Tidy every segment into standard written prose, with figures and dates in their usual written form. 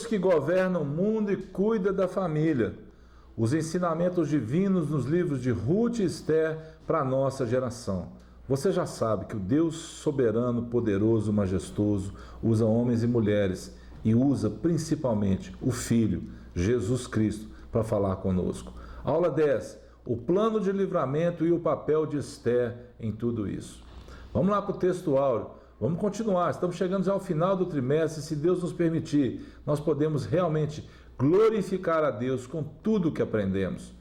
Deus que governa o mundo e cuida da família. Os ensinamentos divinos nos livros de Ruth e Esther para a nossa geração. Você já sabe que o Deus soberano, poderoso, majestoso, usa homens e mulheres e usa principalmente o Filho, Jesus Cristo, para falar conosco. Aula 10. O plano de livramento e o papel de Esther em tudo isso. Vamos lá para o texto áureo. Vamos continuar. Estamos chegando já ao final do trimestre. Se Deus nos permitir, nós podemos realmente glorificar a Deus com tudo que aprendemos.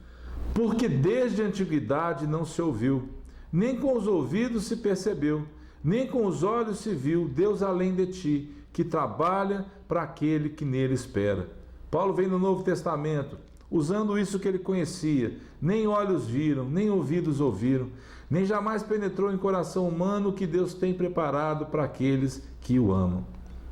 Porque desde a antiguidade não se ouviu, nem com os ouvidos se percebeu, nem com os olhos se viu Deus além de ti, que trabalha para aquele que nele espera. Paulo vem no Novo Testamento, usando isso que ele conhecia. Nem olhos viram, nem ouvidos ouviram, nem jamais penetrou em coração humano o que Deus tem preparado para aqueles que o amam.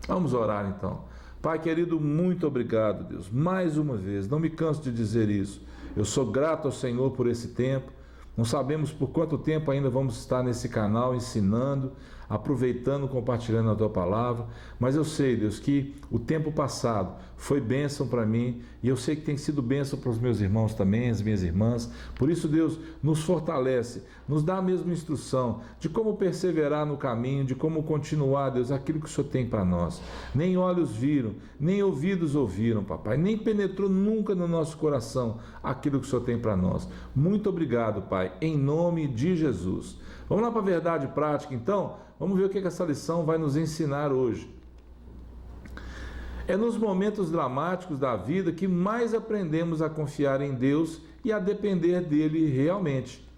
Vamos orar então. Pai querido, muito obrigado, Deus, mais uma vez, não me canso de dizer isso. Eu sou grato ao Senhor por esse tempo. Não sabemos por quanto tempo ainda vamos estar nesse canal ensinando, aproveitando, compartilhando a Tua Palavra, mas eu sei, Deus, que o tempo passado foi bênção para mim e eu sei que tem sido bênção para os meus irmãos também, as minhas irmãs. Por isso, Deus, nos fortalece, nos dá a mesma instrução de como perseverar no caminho, de como continuar, Deus, aquilo que o Senhor tem para nós. Nem olhos viram, nem ouvidos ouviram, Papai, nem penetrou nunca no nosso coração aquilo que o Senhor tem para nós. Muito obrigado, Pai, em nome de Jesus. Vamos lá para a verdade prática, então? Vamos ver o que essa lição vai nos ensinar hoje. É nos momentos dramáticos da vida que mais aprendemos a confiar em Deus e a depender dele realmente.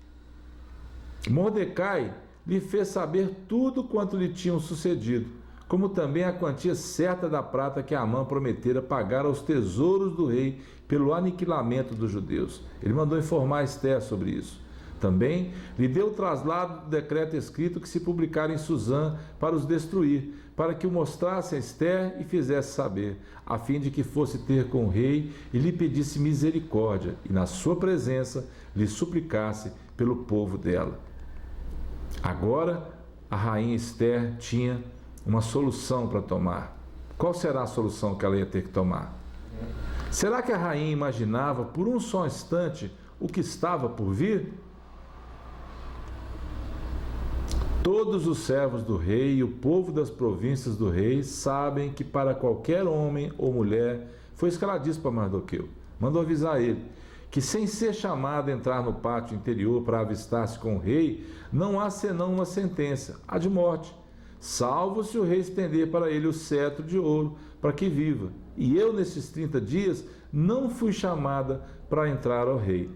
Mordecai lhe fez saber tudo quanto lhe tinham sucedido, como também a quantia certa da prata que Amã prometera pagar aos tesouros do rei pelo aniquilamento dos judeus. Ele mandou informar Esther sobre isso. Também lhe deu o traslado do decreto escrito que se publicara em Suzã para os destruir, para que o mostrasse a Esther e fizesse saber, a fim de que fosse ter com o rei e lhe pedisse misericórdia, e na sua presença lhe suplicasse pelo povo dela. Agora a rainha Esther tinha uma solução para tomar. Qual será a solução que ela ia ter que tomar? Será que a rainha imaginava por um só instante o que estava por vir? Todos os servos do rei e o povo das províncias do rei sabem que para qualquer homem ou mulher, foi isso que ela disse para Mardoqueu, mandou avisar ele, que sem ser chamado a entrar no pátio interior para avistar-se com o rei, não há senão uma sentença, a de morte, salvo se o rei estender para ele o cetro de ouro, para que viva. E eu, nesses 30 dias, não fui chamada para entrar ao rei.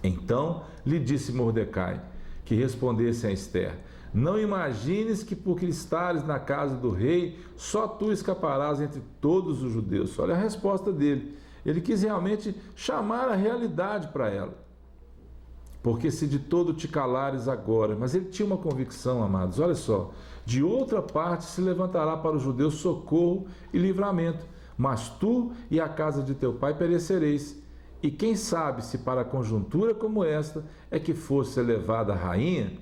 Então lhe disse Mordecai, que respondesse a Esther: não imagines que porque estares na casa do rei, só tu escaparás entre todos os judeus. Olha a resposta dele. Ele quis realmente chamar a realidade para ela. Porque se de todo te calares agora, mas ele tinha uma convicção, amados, olha só, de outra parte se levantará para os judeus socorro e livramento, mas tu e a casa de teu pai perecereis. E quem sabe se para conjuntura como esta é que fosse elevada a rainha?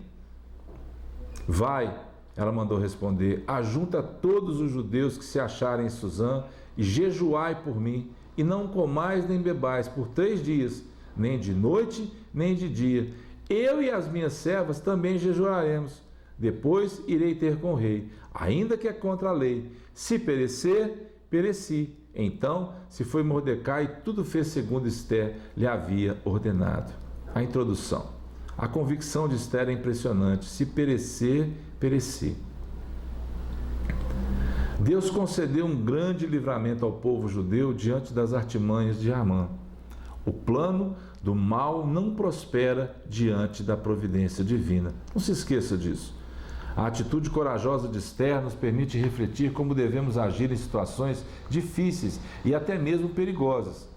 Vai, ela mandou responder, ajunta todos os judeus que se acharem em Suzã e jejuai por mim, e não comais nem bebais por 3 dias, nem de noite nem de dia. Eu e as minhas servas também jejuaremos. Depois irei ter com o rei, ainda que é contra a lei. Se perecer, pereci. Então se foi Mordecai e tudo fez segundo Esther lhe havia ordenado. A introdução. A convicção de Esther é impressionante. Se perecer, pereci. Deus concedeu um grande livramento ao povo judeu diante das artimanhas de Amã. O plano do mal não prospera diante da providência divina. Não se esqueça disso. A atitude corajosa de Esther nos permite refletir como devemos agir em situações difíceis e até mesmo perigosas.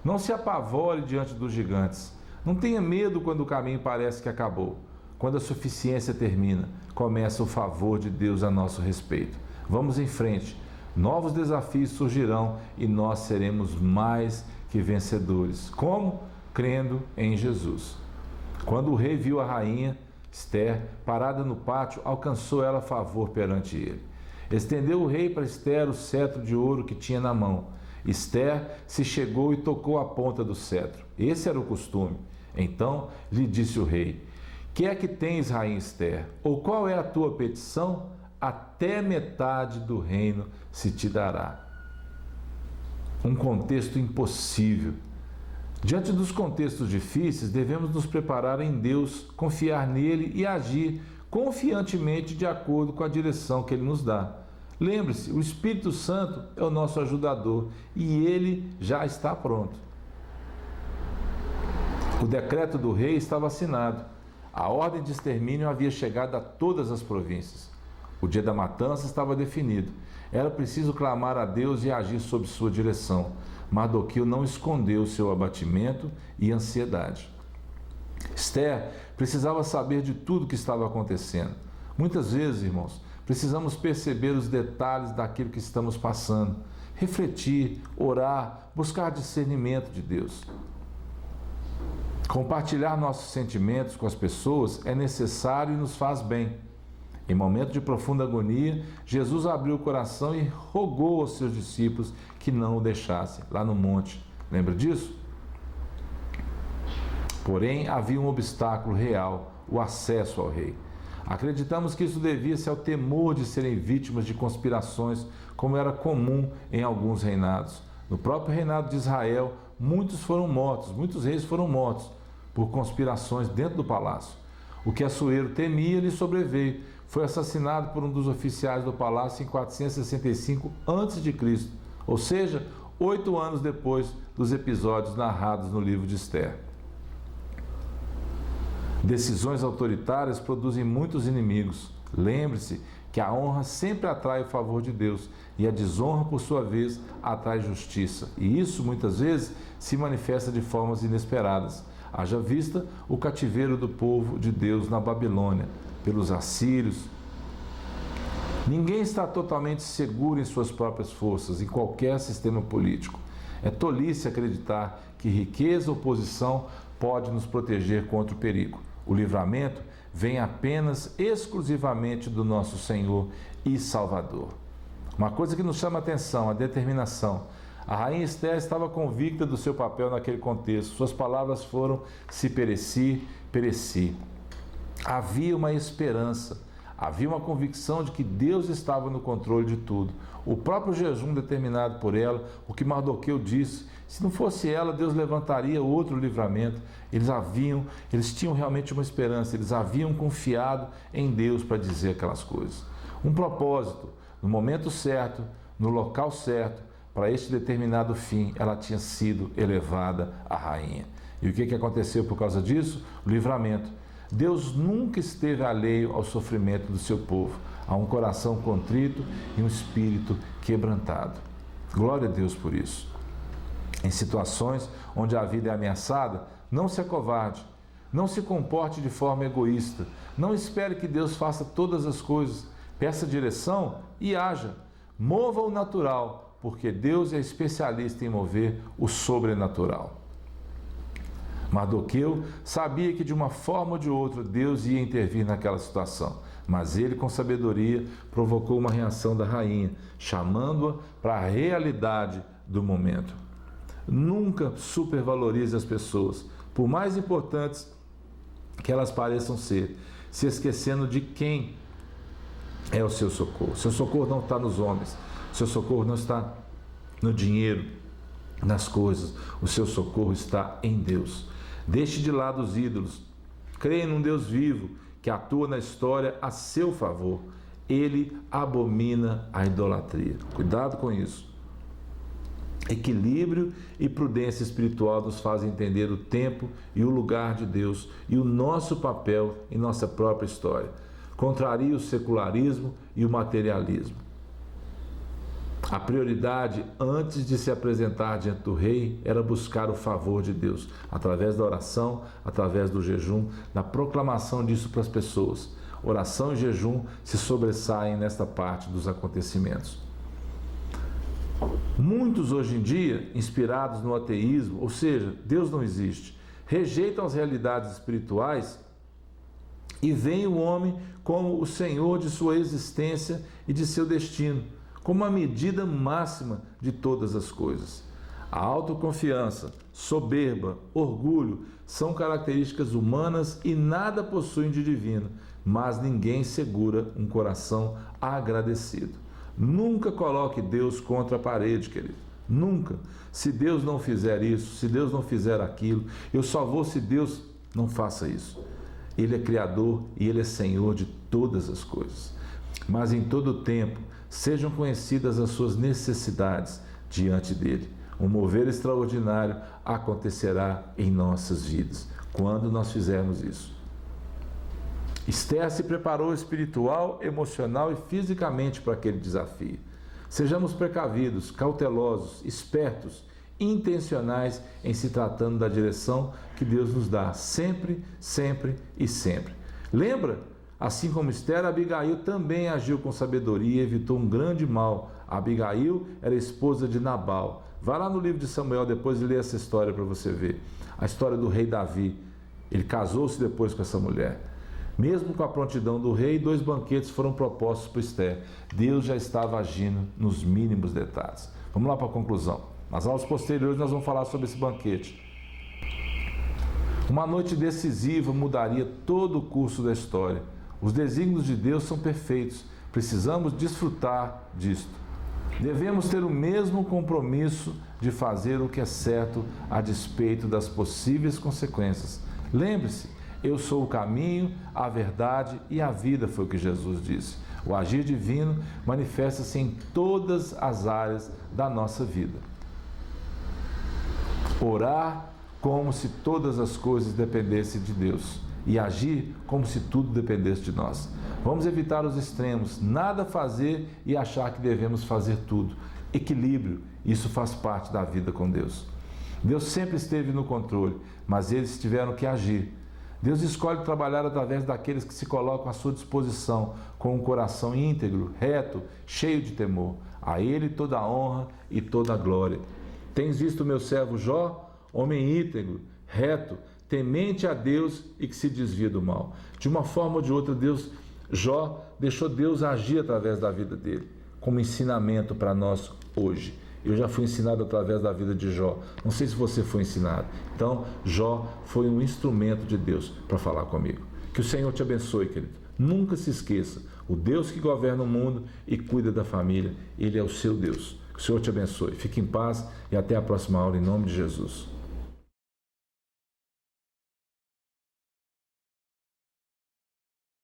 Não se apavore diante dos gigantes. Não tenha medo quando o caminho parece que acabou. Quando a suficiência termina, começa o favor de Deus a nosso respeito. Vamos em frente. Novos desafios surgirão e nós seremos mais que vencedores. Como? Crendo em Jesus. Quando o rei viu a rainha Esther, parada no pátio, alcançou ela favor perante ele. Estendeu o rei para Ester o cetro de ouro que tinha na mão. Ester se chegou e tocou a ponta do cetro. Esse era o costume. Então lhe disse o rei: que é que tens, rainha Ester? Ou qual é a tua petição? Até metade do reino se te dará. Um contexto impossível. Diante dos contextos difíceis, devemos nos preparar em Deus, confiar nele e agir confiantemente de acordo com a direção que ele nos dá. Lembre-se, o Espírito Santo é o nosso ajudador e ele já está pronto. O decreto do rei estava assinado. A ordem de extermínio havia chegado a todas as províncias. O dia da matança estava definido. Era preciso clamar a Deus e agir sob sua direção. Mardoqueu não escondeu seu abatimento e ansiedade. Ester precisava saber de tudo o que estava acontecendo. Muitas vezes, irmãos, precisamos perceber os detalhes daquilo que estamos passando, refletir, orar, buscar discernimento de Deus. Compartilhar nossos sentimentos com as pessoas é necessário e nos faz bem. Em momento de profunda agonia, Jesus abriu o coração e rogou aos seus discípulos que não o deixassem, lá no monte. Lembra disso? Porém, havia um obstáculo real, o acesso ao rei. Acreditamos que isso devia-se ao temor de serem vítimas de conspirações, como era comum em alguns reinados. No próprio reinado de Israel, muitos reis foram mortos por conspirações dentro do palácio. O que Assuero temia lhe sobreveio. Foi assassinado por um dos oficiais do palácio em 465 a.C., ou seja, 8 anos depois dos episódios narrados no livro de Ester. Decisões autoritárias produzem muitos inimigos. Lembre-se que a honra sempre atrai o favor de Deus e a desonra, por sua vez, atrai justiça. E isso, muitas vezes, se manifesta de formas inesperadas. Haja vista o cativeiro do povo de Deus na Babilônia, pelos assírios. Ninguém está totalmente seguro em suas próprias forças, em qualquer sistema político. É tolice acreditar que riqueza ou posição pode nos proteger contra o perigo. O livramento vem apenas exclusivamente do nosso Senhor e Salvador. Uma coisa que nos chama a atenção, a determinação. A rainha Ester estava convicta do seu papel naquele contexto. Suas palavras foram: se pereci, pereci. Havia uma esperança, havia uma convicção de que Deus estava no controle de tudo. O próprio jejum determinado por ela, o que Mardoqueu disse, se não fosse ela, Deus levantaria outro livramento. Eles tinham realmente uma esperança, eles haviam confiado em Deus para dizer aquelas coisas. Um propósito, no momento certo, no local certo, para este determinado fim, ela tinha sido elevada a rainha. E o que aconteceu por causa disso? O livramento. Deus nunca esteve alheio ao sofrimento do seu povo, a um coração contrito e um espírito quebrantado. Glória a Deus por isso. Em situações onde a vida é ameaçada, não se acovarde, não se comporte de forma egoísta, não espere que Deus faça todas as coisas, peça direção e haja. Mova o natural, porque Deus é especialista em mover o sobrenatural. Mardoqueu sabia que de uma forma ou de outra Deus ia intervir naquela situação, mas ele, com sabedoria, provocou uma reação da rainha, chamando-a para a realidade do momento. Nunca supervalorize as pessoas, por mais importantes que elas pareçam ser, se esquecendo de quem é o seu socorro. Seu socorro não está nos homens, seu socorro não está no dinheiro, nas coisas, o seu socorro está em Deus. Deixe de lado os ídolos, creia num Deus vivo que atua na história a seu favor. Ele abomina a idolatria. Cuidado com isso. Equilíbrio e prudência espiritual nos fazem entender o tempo e o lugar de Deus e o nosso papel em nossa própria história. Contraria o secularismo e o materialismo. A prioridade, antes de se apresentar diante do rei, era buscar o favor de Deus, através da oração, através do jejum, da proclamação disso para as pessoas. Oração e jejum se sobressaem nesta parte dos acontecimentos. Muitos hoje em dia, inspirados no ateísmo, ou seja, Deus não existe, rejeitam as realidades espirituais E vem o homem como o senhor de sua existência e de seu destino, como a medida máxima de todas as coisas. A autoconfiança, soberba, orgulho são características humanas e nada possuem de divino, mas ninguém segura um coração agradecido. Nunca coloque Deus contra a parede, querido. Nunca. Se Deus não fizer isso, se Deus não fizer aquilo, eu só vou se Deus não faça isso. Ele é Criador e Ele é Senhor de todas as coisas. Mas em todo o tempo, sejam conhecidas as suas necessidades diante dEle. Um mover extraordinário acontecerá em nossas vidas, quando nós fizermos isso. Esther se preparou espiritual, emocional e fisicamente para aquele desafio. Sejamos precavidos, cautelosos, espertos, intencionais em se tratando da direção que Deus nos dá, sempre, sempre e sempre. Lembra? Assim como Esther, Abigail também agiu com sabedoria e evitou um grande mal. Abigail era esposa de Nabal. Vá lá no livro de Samuel depois e lê essa história para você ver. A história do rei Davi. Ele casou-se depois com essa mulher. Mesmo com a prontidão do rei, 2 banquetes foram propostos por Esther. Deus já estava agindo nos mínimos detalhes. Vamos lá para a conclusão. Nas aulas posteriores nós vamos falar sobre esse banquete. Uma noite decisiva mudaria todo o curso da história. Os desígnios de Deus são perfeitos. Precisamos desfrutar disto. Devemos ter o mesmo compromisso de fazer o que é certo a despeito das possíveis consequências. Lembre-se, eu sou o caminho, a verdade e a vida, foi o que Jesus disse. O agir divino manifesta-se em todas as áreas da nossa vida. Orar como se todas as coisas dependessem de Deus e agir como se tudo dependesse de nós. Vamos evitar os extremos, nada fazer e achar que devemos fazer tudo. Equilíbrio, isso faz parte da vida com Deus. Deus sempre esteve no controle, mas eles tiveram que agir. Deus escolhe trabalhar através daqueles que se colocam à sua disposição, com um coração íntegro, reto, cheio de temor. A Ele toda a honra e toda a glória. Tens visto o meu servo Jó, homem íntegro, reto, temente a Deus e que se desvia do mal. De uma forma ou de outra, Jó deixou Deus agir através da vida dele, como ensinamento para nós hoje. Eu já fui ensinado através da vida de Jó. Não sei se você foi ensinado. Então, Jó foi um instrumento de Deus para falar comigo. Que o Senhor te abençoe, querido. Nunca se esqueça, o Deus que governa o mundo e cuida da família, Ele é o seu Deus. Que o Senhor te abençoe. Fique em paz e até a próxima aula, em nome de Jesus.